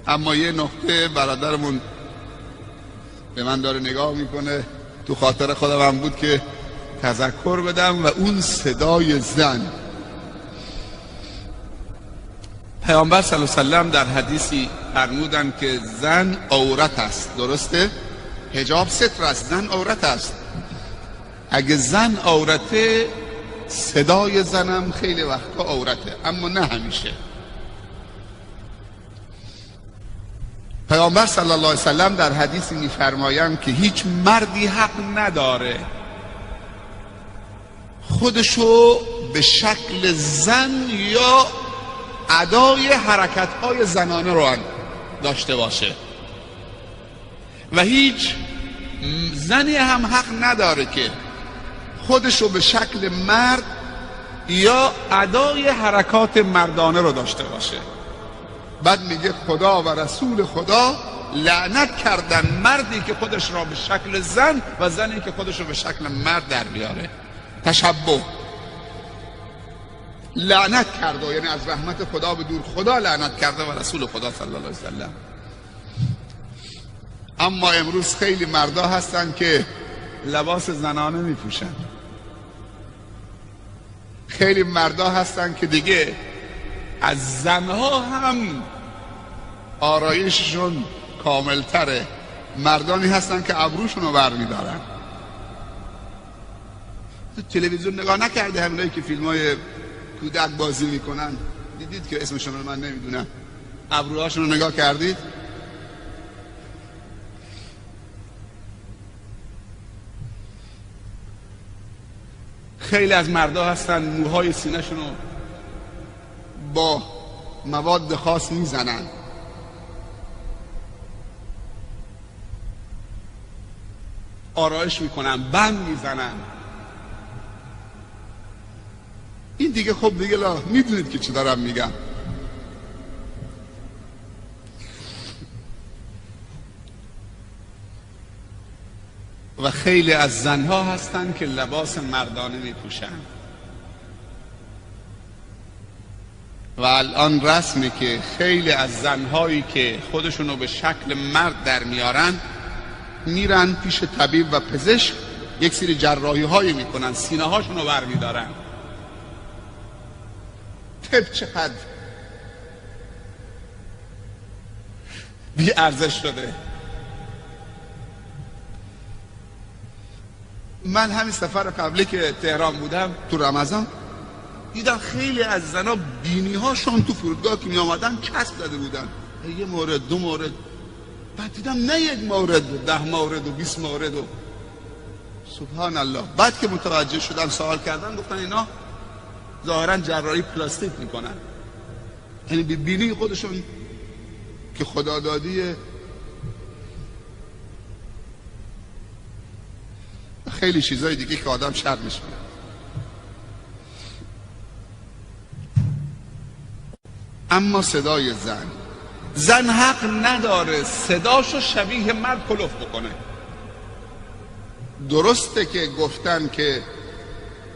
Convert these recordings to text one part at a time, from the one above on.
اما یه نقطه برادرمون به من داره نگاه میکنه، تو خاطر خودم هم بود که تذکر بدم، و اون صدای زن. پیامبر صلی الله علیه و سلم در حدیثی فرمودن که زن عورت است. درسته؟ حجاب ستر است، زن عورت است. اگه زن عورته، صدای زنم خیلی وقتا عورته، اما نه همیشه. پیامبر صلی الله علیه و سلم در حدیثی می‌فرمایند که هیچ مردی حق نداره خودشو به شکل زن یا ادای حرکت‌های زنانه رو داشته باشه، و هیچ زنی هم حق نداره که خودشو به شکل مرد یا ادای حرکات مردانه رو داشته باشه. بعد میگه خدا و رسول خدا لعنت کردن مردی که خودش را به شکل زن و زنی که خودش رو به شکل مرد در بیاره. تشبه لعنت کرده، یعنی از رحمت خدا به دور. خدا لعنت کرده و رسول خدا صلی الله علیه وسلم. اما امروز خیلی مردا هستن که لباس زنانه میپوشن، خیلی مردا هستن که دیگه از زنها هم آرایششون کاملتره. مردانی هستن که ابروشون رو برمیدارن. تو تلویزیون نگاه نکرده همینایی که فیلمای کودک بازی میکنن؟ دیدید که اسمشون رو من نمیدونم، ابروهاشون رو نگاه کردید؟ خیلی از مردا هستن موهای سینه‌شون رو با مواد خاص میزنن. آرایش میکنن، بند میزنن. این دیگه خب دیگه میدونید که چی دارم میگم. و خیلی از زنها هستن که لباس مردانه میپوشن، و الان رسمه که خیلی از زنهایی که خودشونو به شکل مرد در میارن میرن پیش طبیب و پزشک، یک سری جراحی هایی میکنن، سینه هاشونو بر میدارن. طب چقدر بی ارزش شده. من همین سفر قبلی که تهران بودم تو رمضان دیدم خیلی از زنا بینی هاشون تو فرودگاه که می آمدن کسب زده بودن، یه مورد، دو مورد. بعد دیدم نه یک مورد، 10 مورد و 20 مورد و سبحان الله. بعد که متوجه شدم سوال کردم، گفتن اینا ظاهرا جراحی پلاستیک میکنن، یعنی به بینی خودشون که خدا دادیه. خیلی چیزای دیگه که آدم شرمش میاد. اما صدای زن حق نداره صداشو شبیه مرد کلوف بکنه. درسته که گفتن که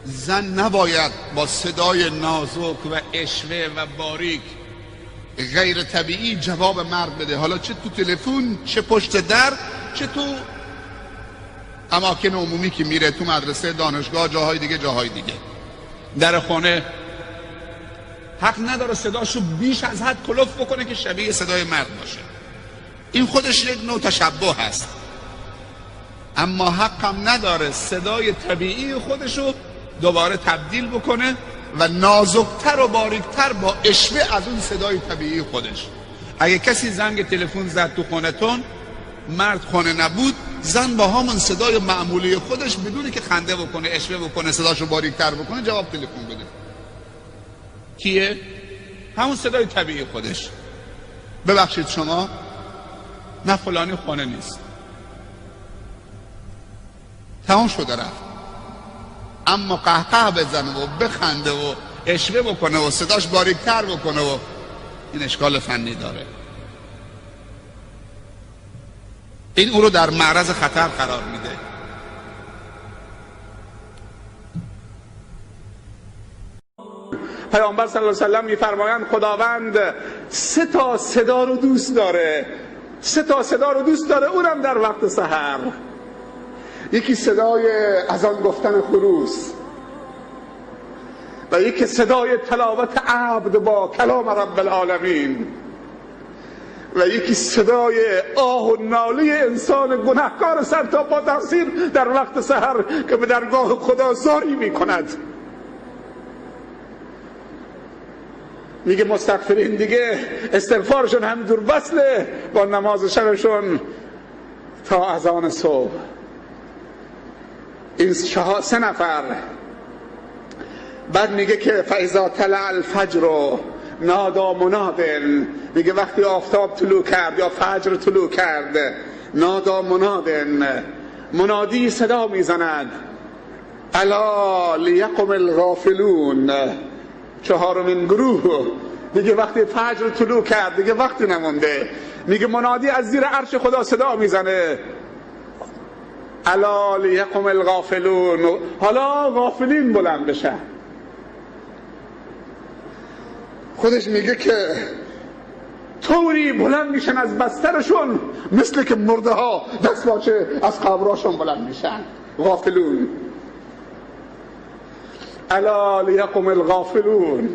زن نباید با صدای نازک و اشوه و باریک غیر طبیعی جواب مرد بده، حالا چه تو تلفن، چه پشت در، چه تو اماکن عمومی که میره، تو مدرسه، دانشگاه، جاهای دیگه. در خانه حق نداره صداشو بیش از حد کلوف بکنه که شبیه صدای مرد باشه. این خودش یک نوع تشبه هست. اما حق هم نداره صدای طبیعی خودشو دوباره تبدیل بکنه و نازکتر و باریکتر با اشوه از اون صدای طبیعی خودش. اگه کسی زنگ تلفن زد تو خونتون، مرد خونه نبود، زن با همون صدای معمولی خودش بدون که خنده بکنه، اشوه بکنه، صداشو باریکتر بکنه، جواب تلفن بده. کیه؟ همون صدای طبیعی خودش. ببخشید شما، نه فلانی خونه نیست، تمام شده رفت. اما قهقه بزنه و بخنده و اشوه بکنه و صداش باریکتر بکنه و این اشکال فنی داره. این او رو در معرض خطر قرار میده. پیامبر صلی الله علیه و سلم میفرمایند خداوند 3 تا صدا رو دوست داره، 3 تا صدا رو دوست داره، اونم در وقت سحر. یکی صدای اذان گفتن خروس و یکی صدای تلاوت عبد با کلام رب العالمین و یکی صدای آه و ناله انسان گناهکار سر تا پا تقصیر در وقت سحر که به درگاه خدا زاری می کند. میگه مستغفرین دیگه استغفارشون همینجور وصله با نماز شبشون تا اذان صبح. این 3 نفر. بعد میگه که فاذا طلع الفجر نادا منادن، میگه وقتی آفتاب طلوع کرد یا فجر طلوع کرد، نادا منادن، منادی صدا میزند الا لیقم الغافلون. 4مین گروه میگه وقتی فجر طلوع کرد دیگه وقتی نمونده، میگه منادی از زیر عرش خدا صدا میزنه الا لیقم الغافلون، حالا غافلین بلند بشن. خودش میگه که طوری بلند میشن از بسترشون مثل که مرده ها دست باچه از قبراشون بلند میشن. غافلون الا لیقم الغافلون.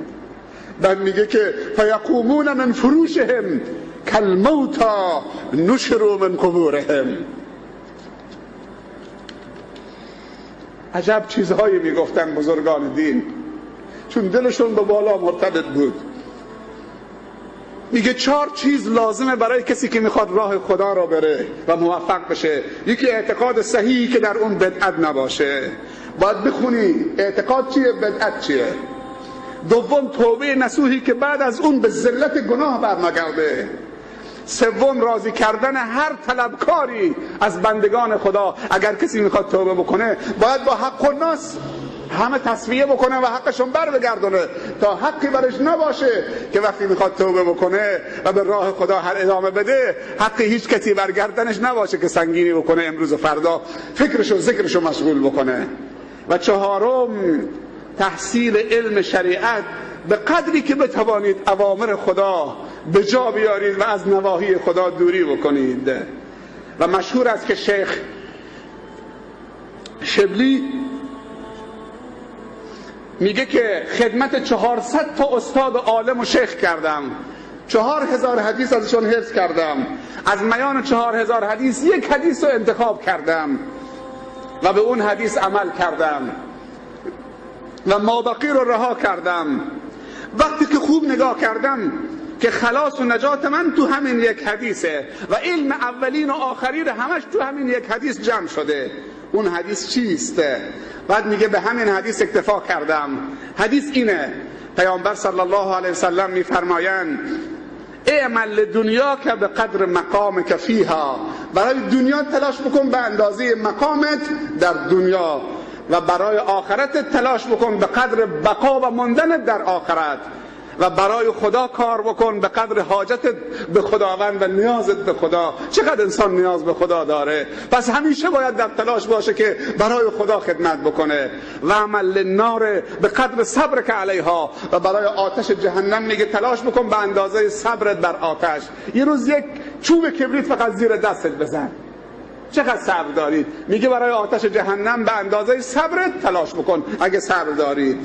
بعد میگه که فیقومون من فروشهم کالموتی نشروا من قبورهم. عجب چیزهایی میگفتن بزرگان دین، چون دلشون به بالا مرتبط بود. میگه 4 چیز لازمه برای کسی که میخواد راه خدا را بره و موفق بشه. یکی اعتقاد صحیحی که در اون بدعت نباشه. باید بخونی اعتقاد چیه، بدعت چیه. دوم توبه نصوحی که بعد از اون به ذلت گناه برنگرده. سوم راضی کردن هر طلبکاری از بندگان خدا. اگر کسی میخواد توبه بکنه باید با حق الناس همه تصفیه بکنه و حقشون بر بگردونه تا حقی برش نباشه که وقتی میخواد توبه بکنه و به راه خدا هر ادامه بده حقی هیچ کسی برگردنش نباشه که سنگینی بکنه امروز و فردا فکرشو ذکرشو مشغول بکنه. و 4م تحصیل علم شریعت به قدری که بتوانید اوامر خدا به جا بیارید و از نواهی خدا دوری بکنید. و مشهور است که شیخ شبلی میگه که خدمت 400 تا استاد و عالم و شیخ کردم، 4000 حدیث ازشون حفظ کردم، از میان 4000 حدیث 1 حدیث رو انتخاب کردم و به اون حدیث عمل کردم و مابقی رو رها کردم. وقتی که خوب نگاه کردم که خلاص و نجات من تو همین 1 حدیثه و علم اولین و آخرین همش تو همین 1 حدیث جمع شده. اون حدیث چیست؟ بعد میگه به همین حدیث اکتفا کردم. حدیث اینه، پیامبر صلی الله علیه وسلم میفرمایند اعمل دنیا که به قدر مقامک فیها، برای دنیا تلاش بکن به اندازه مقامت در دنیا و برای آخرت تلاش بکن به قدر بقا و ماندنت در آخرت و برای خدا کار بکن به قدر حاجتت به خداوند و نیازت به خدا. چقدر انسان نیاز به خدا داره، پس همیشه باید در تلاش باشه که برای خدا خدمت بکنه. و عمل للنار به قدر صبر که علیها، و برای آتش جهنم میگه تلاش بکن به اندازه صبرت بر آتش. یه روز 1 چوب کبریت فقط زیر دستت بزن، چقدر صبر دارید؟ میگه برای آتش جهنم به اندازه صبرت تلاش بکن اگه صبر دارید.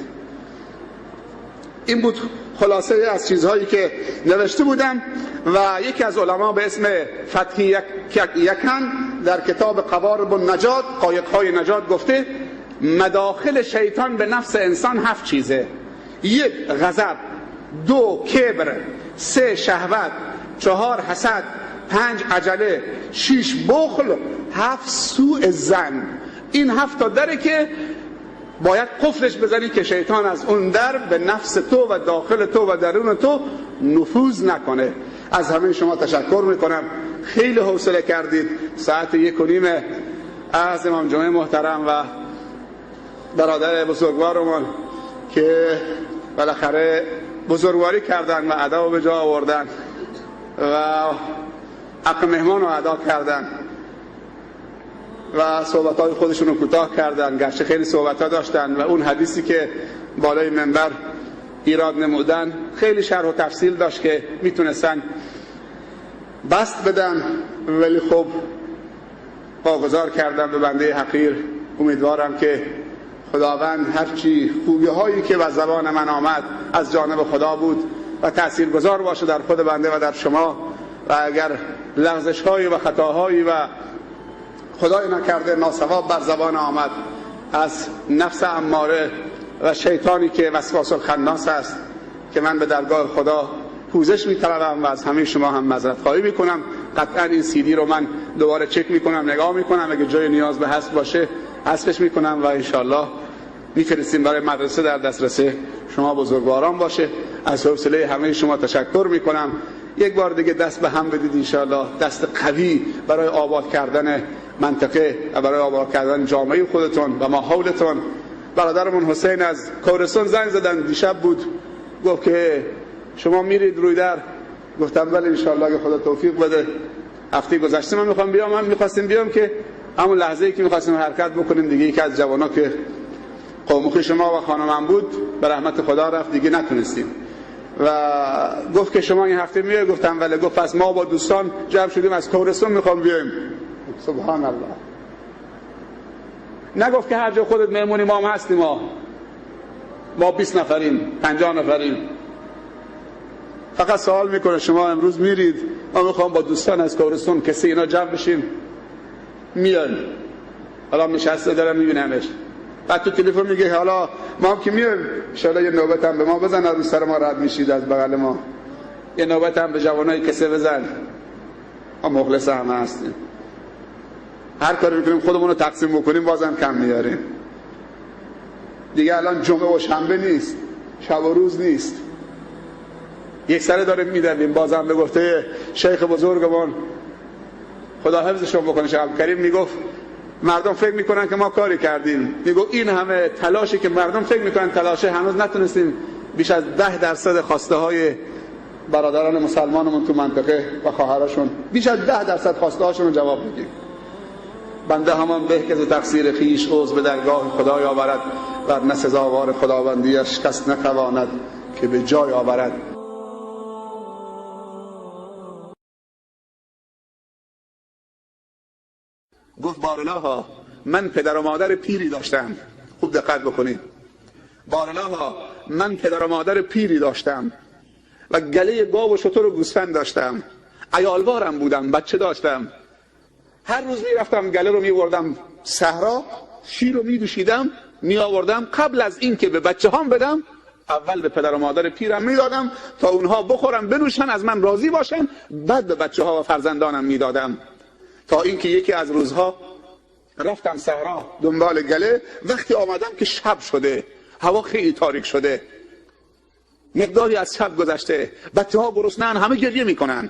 این بود خلاصه از چیزهایی که نوشته بودم. و یکی از علما به اسم فتحی یکن در کتاب قوارب النجات، قایق‌های نجات، گفته مداخل شیطان به نفس انسان 7 چیزه: 1 غضب، 2 کبر، 3 شهوت، 4 حسد، 5 عجله، 6 بخل، 7 سوء ظن. این 7 تا دره که باید قفلش بزنی که شیطان از اون در به نفس تو و داخل تو و درون تو نفوذ نکنه. از همه شما تشکر میکنم، خیلی حوصله کردید. ساعت 1:30 از امام جمعه محترم و برادر بزرگوارمون که بالاخره بزرگواری کردن و ادب به جا آوردن و حق مهمان رو ادا کردن و صحبت‌های خودشون رو کوتاه کردن، گرچه خیلی صحبت‌ها داشتن. و اون حدیثی که بالای منبر ایراد نمودن، خیلی شرح و تفصیل داشت که میتونستن بسط بدن، ولی خب واگذار کردم به بنده حقیر. امیدوارم که خداوند هرچی خوبی هایی که به زبان من آمد از جانب خدا بود و تاثیرگذار باشه در خود بنده و در شما، و اگر لغزش هایی و خطاهایی و خدای نکرده ناصواب بر زبان آمد از نفس اماره و شیطانی که وسواس الخناس است، که من به درگاه خدا پوزش می‌طلبم و از همه شما هم معذرت خواهی میکنم. قطعا این CD رو من دوباره چک میکنم، نگاه میکنم، اگه جای نیاز به حذف باشه حذفش میکنم و انشالله میفرستیم برای مدرسه در دسترس شما بزرگواران باشه. از حوصله همه شما تشکر میکنم. یک بار دیگه دست به هم بدید انشالله، دست قوی برای آباد کردن منطقه و برای آباد کردن جامعه خودتون و ماحولتون. برادرمون حسین از کورستان زنگ زدن، دیشب بود، گفت که شما میرید روی در؟ گفتم بله انشالله اگه خدا توفیق بده. هفته گذشته من میخوام بیام، من میخواستیم بیام که همون لحظه‌ای که میخواستیم حرکت بکنیم دیگه یکی از جوانا که قومخی شما و خانمم بود به رحمت خدا رفت، دیگه نتونستیم. و گفت که شما این هفته میای؟ گفتم بله. گفت پس ما با دوستان جمع شدیم از کورستان میخوام بیایم. سبحان الله. نگفت که هر جا خودت مهمونی، ما هم هستیم، ما 20 نفریم 50 نفریم. فقط سوال میکنه شما امروز میرید؟ ما میخوام با دوستان از کورستان کسی اینا جمع بشیم. میان حالا نشسته دارم میبینمش، بعد تو تلفن میگه حالا ما هم که میایم ان شاء الله یه نوبت هم به ما بزن، از سر ما رد میشید از بغل ما، یه نوبت هم به جوانای کسه بزن. ما مخلص همه هستیم، هر کاری میکنیم خودمون رو تقسیم بکنیم بازم کم میاریم. دیگه الان جمعه و شنبه نیست، شب و روز نیست، یک سره داریم میدویم. بازم به گفته شیخ بزرگمون خدا حفظشون بکنه شیخ عبدالکریم میگفت مردم فکر میکنن که ما کاری کردیم. میگو این همه تلاشی که مردم فکر میکنن تلاشه، هنوز نتونستیم بیش از 10% خواسته های برادران مسلمانمون تو منطقه و خواهراشون، بیش از 10% خواسته هاشون رو جواب بدیم. بنده همان به که ز تقصیر خویش عذر به درگاه خدای آورد، ورنه سزاوار خداوندیش کس نتواند که به جای آورد. گفت بارالها من پدر و مادر پیری داشتم. خوب دقت بکنید. بارالها من پدر و مادر پیری داشتم و گله گاو و شتر و گوسفند داشتم. عیالوارم بودم، بچه داشتم. هر روز میرفتم گله رو میوردم صحرا، شیر رو میدوشیدم میآوردم. قبل از این که به بچه هام بدم اول به پدر و مادر پیرم میدادم تا اونها بخورن بنوشن از من راضی باشن، بعد به بچه ها و فرزندانم میدادم. تا اینکه یکی از روزها رفتم صحرا دنبال گله. وقتی آمدم که شب شده، هوا خیلی تاریک شده، مقداری از شب گذشته، بچه ها گرسنه‌اند، همه گریه میکنن.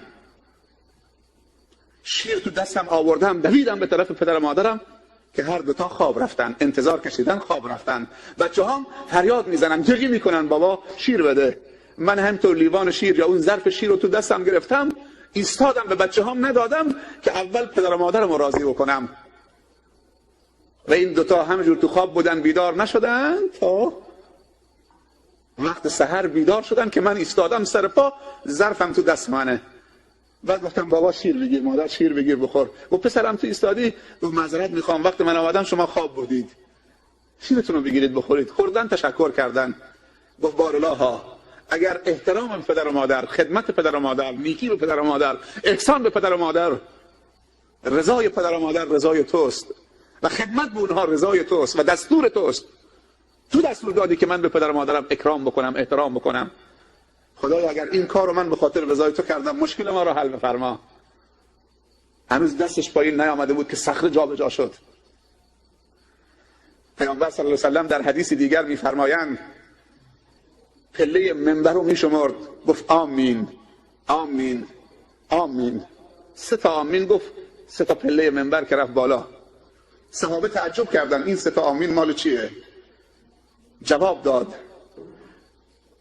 شیر تو دستم آوردم، دویدم به طرف پدر و مادرم که هر دوتا خواب رفتن، انتظار کشیدن خواب رفتن. بچه ها فریاد میزنن، گریه میکنن بابا شیر بده. من همینطور لیوان شیر یا اون ظرف شیر رو تو دستم گرفتم، ایستادم به بچه هام ندادم که اول پدر و مادرم رو راضی بکنم. و این دوتا همجور تو خواب بودن، بیدار نشدن تا وقت سحر بیدار شدن که من ایستادم سر پا، ظرفم تو دست منه. بعد گفتم بابا شیر بگیر، مادر شیر بگیر بخور. و پسرم تو ایستادی، و معذرت میخوام وقت من آمدم شما خواب بودید، شیرتون رو بگیرید بخورید. خوردن، تشکر کردن. گفت بارالها اگر احترام به پدر و مادر، خدمت پدر و مادر، نیکی به پدر و مادر، احسان به پدر و مادر، رضای پدر و مادر رضای توست و خدمت به اونها رضای توست و دستور توست، تو دستور دادی که من به پدر و مادرم اکرام بکنم، احترام بکنم. خدایا اگر این کار رو من به خاطر رضای تو کردم، مشکل ما رو حل بفرما. هنوز دستش پایین نیامده بود که صخره جابجا شد. پیامبر صلی الله علیه و سلم در حدیث دیگر میفرمایند پله منبر رو میشمرد، گفت آمین آمین آمین. 3 تا آمین گفت، 3 تا پله منبر که رفت بالا. صحابه تعجب کردن این 3 تا آمین مال چیه؟ جواب داد.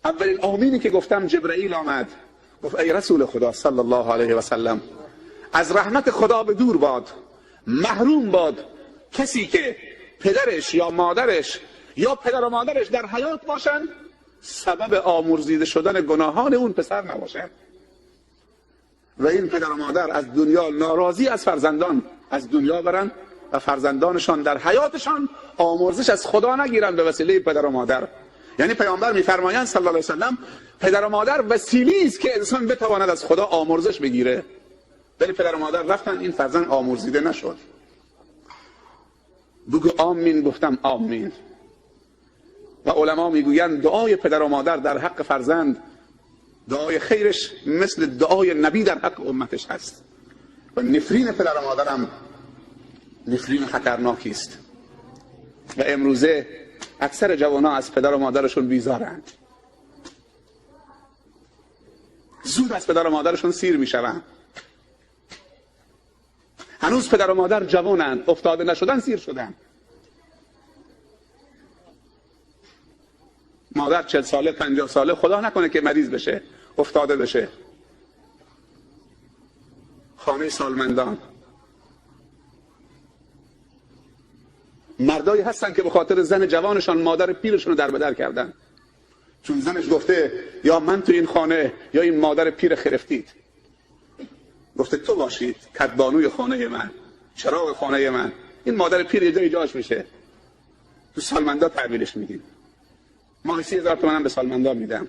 اولین آمینی که گفتم جبرئیل آمد، گفت ای رسول خدا صلی الله علیه و سلم، از رحمت خدا به دور باد، محروم باد کسی که پدرش یا مادرش یا پدر و مادرش در حیات باشن سبب آمرزیده شدن گناهان اون پسر نباشد و این پدر و مادر از دنیا ناراضی از فرزندان از دنیا برن و فرزندانشان در حیاتشان آمرزش از خدا نگیرن به وسیله پدر و مادر. یعنی پیامبر میفرمایند صلی الله علیه و سلم پدر و مادر وسیله‌ای است که انسان بتواند از خدا آمرزش بگیره، ولی پدر و مادر رفتن این فرزند آمرزیده نشد. بگو آمین. گفتم آمین. و علما میگویند دعای پدر و مادر در حق فرزند دعای خیرش مثل دعای نبی در حق امتش هست و نفرین پدر و مادرم نفرین خطرناکی است و امروزه اکثر جوانان از پدر و مادرشون بیزارند، زود از پدر و مادرشون سیر میشوند. هنوز پدر و مادر جوانند، افتاده نشدن سیر شدن. مادر 40 ساله 50 ساله خدا نکنه که مریض بشه، افتاده بشه، خانه سالمندان. مردایی هستن که به خاطر زن جوانشان مادر پیرشون رو در بدر کردن، چون زنش گفته یا من تو این خانه یا این مادر پیر خرفتید. گفته تو باشید کدبانوی خانه من، چراغ خانه من. این مادر پیر یه جایی جاش میشه، تو سالمندا تحویلش میدیم. ماهی 30,000 تومان هم به سالمندان میدم.